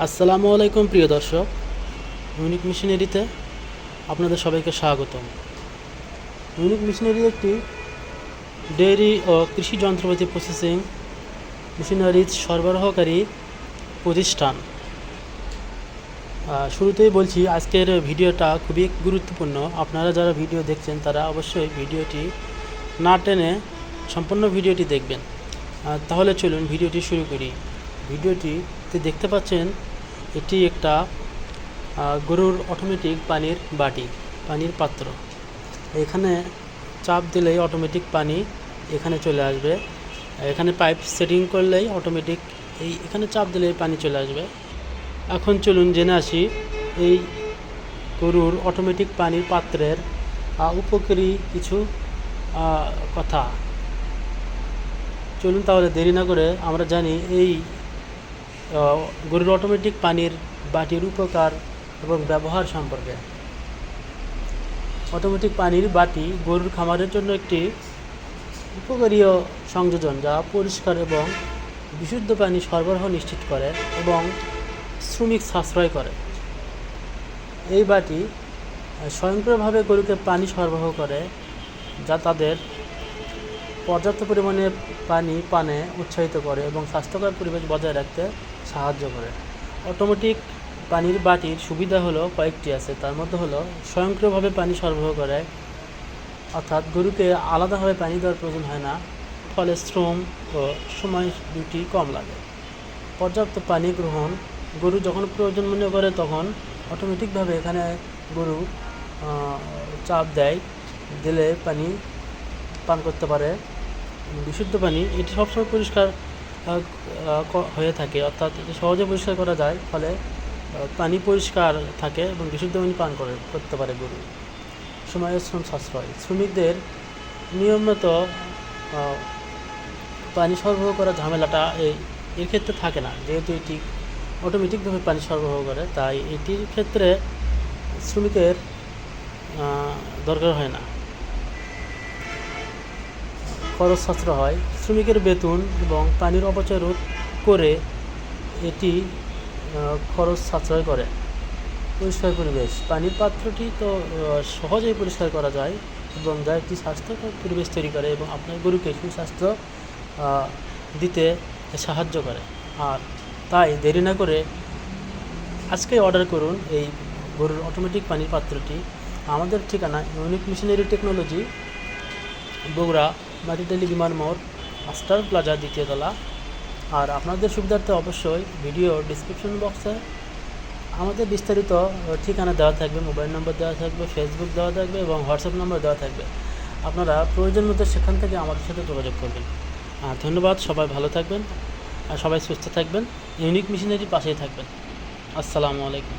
আসসালামু আলাইকুম প্রিয় দর্শক, ইউনিক মেশিনারিতে আপনাদের সবাইকে স্বাগতম। ইউনিক মেশিনারি একটি ডেয়ারি ও কৃষি যন্ত্রপাতি প্রসেসিং মেশিনারিজ সরবরাহকারী প্রতিষ্ঠান। শুরুতেই বলছি, আজকের ভিডিওটা খুবই গুরুত্বপূর্ণ। আপনারা যারা ভিডিও দেখছেন তারা অবশ্যই ভিডিওটি না টেনে সম্পূর্ণ ভিডিওটি দেখবেন। তাহলে চলুন ভিডিওটি শুরু করি। ভিডিওটিতে দেখতে পাচ্ছেন এটি একটা গরুর অটোমেটিক পানির পাত্র। এখানে চাপ দিলেই অটোমেটিক পানি এখানে চলে আসবে। এখানে পাইপ সেটিং করলেই অটোমেটিক এখানে চাপ দিলেই পানি চলে আসবে। এখন চলুন জেনে আসি এই গরুর অটোমেটিক পানির পাত্রের উপকারী কিছু কথা। চলুন তাহলে দেরি না করে আমরা জানি এই গরুর অটোমেটিক পানির বাটির উপকার এবং ব্যবহার সম্পর্কে। অটোমেটিক পানির বাটি গরুর খামারের জন্য একটি উপকারী সংযোজন, যা পরিষ্কার এবং বিশুদ্ধ পানি সরবরাহ নিশ্চিত করে এবং শ্রমিক সাশ্রয় করে। এই বাটি স্বয়ংক্রিয়ভাবে গরুকে পানি সরবরাহ করে, যা তাদের পর্যাপ্ত পরিমাণে পানি পানে উৎসাহিত করে এবং স্বাস্থ্যকর পরিবেশ বজায় রাখতে সাহায্য করে। অটোমেটিক পানির বাটির সুবিধা হলো কয়েকটি আছে। তার মধ্যে হলো স্বয়ংক্রিয়ভাবে পানি সরবরাহ করে, অর্থাৎ গরুকে আলাদাভাবে পানি দেওয়ার প্রয়োজন হয় না, ফলে শ্রম ও সময় দুটি কম লাগে। পর্যাপ্ত পানি গ্রহণ, গরু যখন প্রয়োজন মনে করে তখন অটোমেটিকভাবে এখানে গরু চাপ দিলে পানি পান করতে পারে। বিশুদ্ধ পানি এটি সবসময় পরিষ্কার হয়ে থাকে, অর্থাৎ এটি সহজে পরিষ্কার করা যায়, ফলে পানি পরিষ্কার থাকে এবং বিশুদ্ধ পানি পান করতে পারে গরু। সময় ও শ্রম সাশ্রয়, শ্রমিকদের নিয়মিত পানি সরবরাহ করা ঝামেলাটা এর ক্ষেত্রে থাকে না, যেহেতু এটি অটোমেটিকভাবে পানি সরবরাহ করে, তাই এটির ক্ষেত্রে শ্রমিকের দরকার হয় না। খরচ সাশ্রয় হয়, শ্রমিকের বেতন এবং পানির অপচয় রোধ করে এটি খরচ সাশ্রয় করে। পরিষ্কার পরিবেশ, পানির পাত্রটি তো সহজেই পরিষ্কার করা যায় এবং যা একটি স্বাস্থ্যকর পরিবেশ তৈরি করে এবং আপনার গরুকে সুস্বাস্থ্য দিতে সাহায্য করে। আর তাই দেরি না করে আজকেই অর্ডার করুন এই গরুর অটোমেটিক পানির পাত্রটি। আমাদের ঠিকানা unique machinery technology, Bogura Matidali বিমান মোড়, মাস্টার প্লাজা, 2য় তলা। আর আপনাদের সুবিধার্থে অবশ্যই ভিডিও ডিসক্রিপশন বক্সে আমাদের বিস্তারিত ঠিকানা দেওয়া থাকবে, মোবাইল নম্বর দেওয়া থাকবে, ফেসবুক দেওয়া থাকবে এবং হোয়াটসঅ্যাপ নম্বর দেওয়া থাকবে। আপনারা প্রয়োজন মতো সেখান থেকে আমাদের সাথে যোগাযোগ করবেন। ধন্যবাদ, সবাই ভালো থাকবেন আর সবাই সুস্থ থাকবেন। ইউনিক মেশিনারির পাশেই থাকবেন। আসসালামু আলাইকুম।